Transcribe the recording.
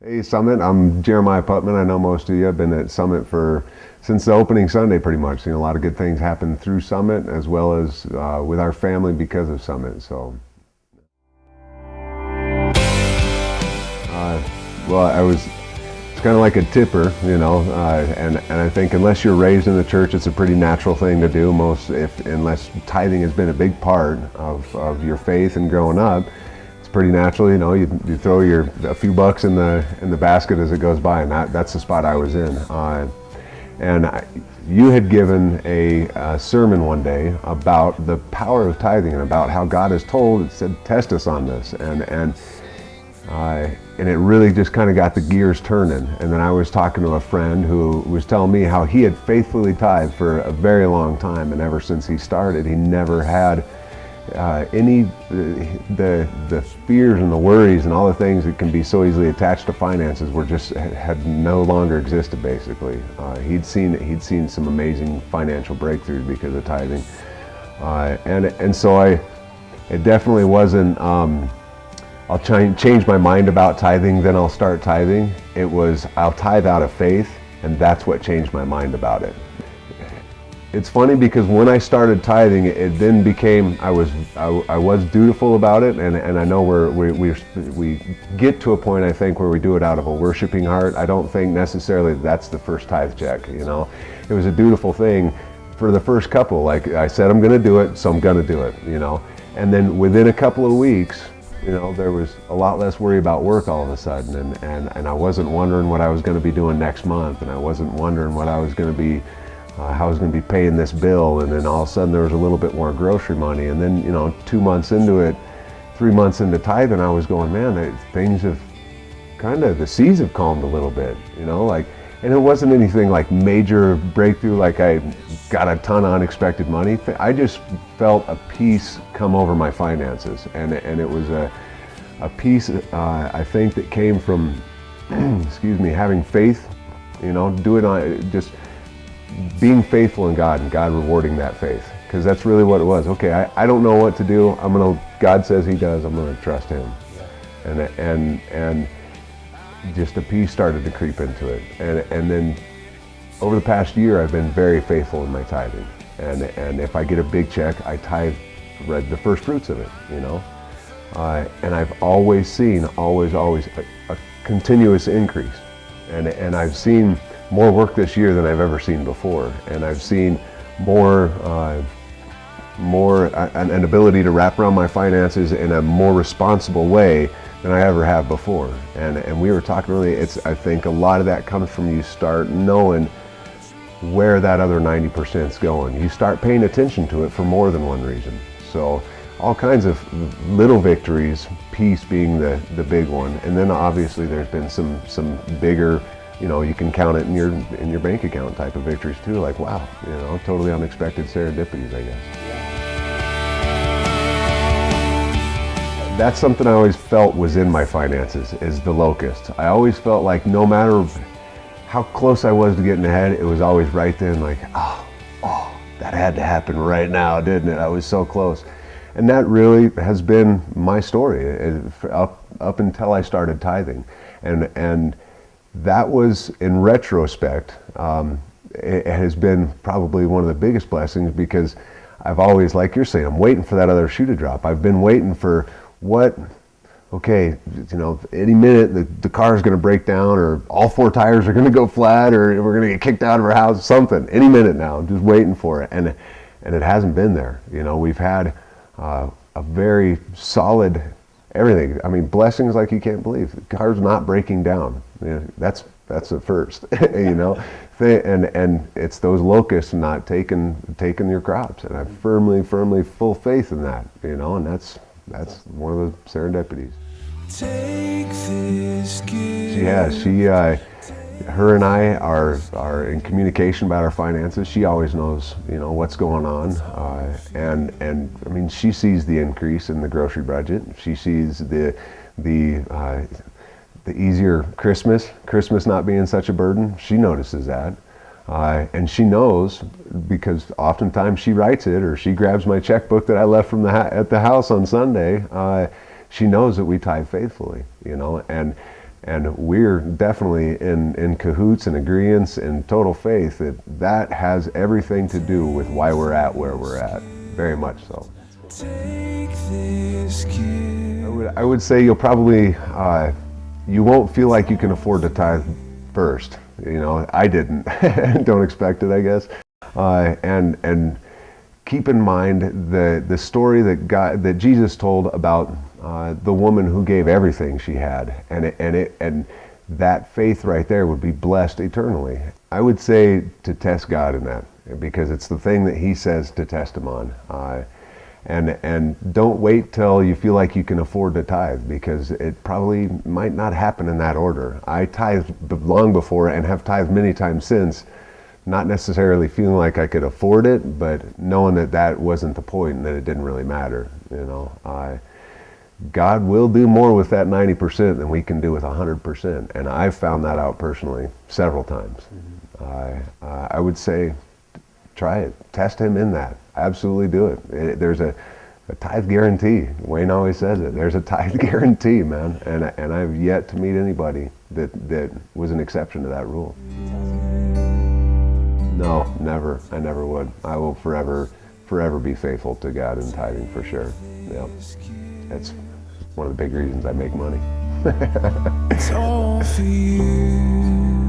Hey Summit, I'm Jeremiah Putman. I know most of you. I've been at Summit since the opening Sunday pretty much. Seen a lot of good things happen through Summit as well as with our family because of Summit. Uh, it's kind of like a tipper, and I think unless you're raised in the church, it's a pretty natural thing to do. Unless tithing has been a big part of your faith and growing up, pretty natural, you throw a few bucks in the basket as it goes by, and that's the spot I was in. You had given a sermon one day about the power of tithing and about how God has it said, test us on this, and it really just kind of got the gears turning. And then I was talking to a friend who was telling me how he had faithfully tithed for a very long time, and ever since he started, he never had the fears and the worries and all the things that can be so easily attached to finances had no longer existed. Basically, he'd seen some amazing financial breakthroughs because of tithing, so it definitely wasn't. I'll change my mind about tithing, then I'll start tithing. It was I'll tithe out of faith, and that's what changed my mind about it. It's funny because when I started tithing, it then became I was dutiful about it, and I know we get to a point, I think, where we do it out of a worshiping heart. I don't think necessarily that's the first tithe check. It was a dutiful thing for the first couple. Like I said, I'm going to do it, so I'm going to do it. And then within a couple of weeks, there was a lot less worry about work all of a sudden, and I wasn't wondering what I was going to be doing next month, and I wasn't wondering what I was going to be. How I was going to be paying this bill, and then all of a sudden there was a little bit more grocery money, and then 2 months into it, 3 months into tithing, I was going, man, things have the seas have calmed a little bit, and it wasn't anything like major breakthrough, like I got a ton of unexpected money. I just felt a peace come over my finances, and it was a peace I think that came from having faith, just being faithful in God and God rewarding that faith, because that's really what it was. Okay, I don't know what to do. God says He does. I'm gonna trust Him, and just a peace started to creep into it. And then over the past year, I've been very faithful in my tithing. And if I get a big check, I tithe the first fruits of it. And I've always seen a continuous increase. And I've seen more work this year than I've ever seen before, and I've seen an ability to wrap around my finances in a more responsible way than I ever have before. And we were talking earlier, I think a lot of that comes from you start knowing where that other 90% is going. You start paying attention to it for more than one reason. So all kinds of little victories, peace being the big one, and then obviously there's been some bigger, you can count it in your bank account type of victories too, like wow, totally unexpected serendipities, I guess. That's something I always felt was in my finances, is the locust. I always felt like no matter how close I was to getting ahead, it was always right then, like, oh, that had to happen right now, didn't it? I was so close. And that really has been my story up until I started tithing. And that was, in retrospect, it has been probably one of the biggest blessings, because I've always, like you're saying, I'm waiting for that other shoe to drop. I've been waiting for any minute the car is going to break down, or all four tires are going to go flat, or we're going to get kicked out of our house, something. Any minute now, I'm just waiting for it. And it hasn't been there. We've had a very solid everything. I mean, blessings like you can't believe. The car's not breaking down. That's the first, and it's those locusts not taking your crops, and I have firmly full faith in that, and that's one of the serendipities. Her and I are in communication about our finances. She always knows, what's going on, and I mean, she sees the increase in the grocery budget. She sees the easier Christmas not being such a burden. She notices that, and she knows, because oftentimes she writes it, or she grabs my checkbook that I left at the house on Sunday. She knows that we tithe faithfully, and And we're definitely in cahoots and agreeance and total faith that that has everything to do with why we're at where we're at. Very much so. I would say you'll probably, you won't feel like you can afford to tithe first. You know, I didn't. Don't expect it, I guess. And keep in mind the story that Jesus told about the woman who gave everything she had, and that faith right there would be blessed eternally. I would say to test God in that, because it's the thing that He says to test Him on. And don't wait till you feel like you can afford to tithe, because it probably might not happen in that order. I tithed long before and have tithed many times since, not necessarily feeling like I could afford it, but knowing that that wasn't the point and that it didn't really matter. You know, God will do more with that 90% than we can do with 100%, and I've found that out personally several times. I would say, try it. Test Him in that. Absolutely do it. There's a tithe guarantee. Wayne always says it. There's a tithe guarantee, man. And I've yet to meet anybody that was an exception to that rule. No, never. I never would. I will forever be faithful to God in tithing, for sure. Yeah. That's one of the big reasons I make money. It's all for you.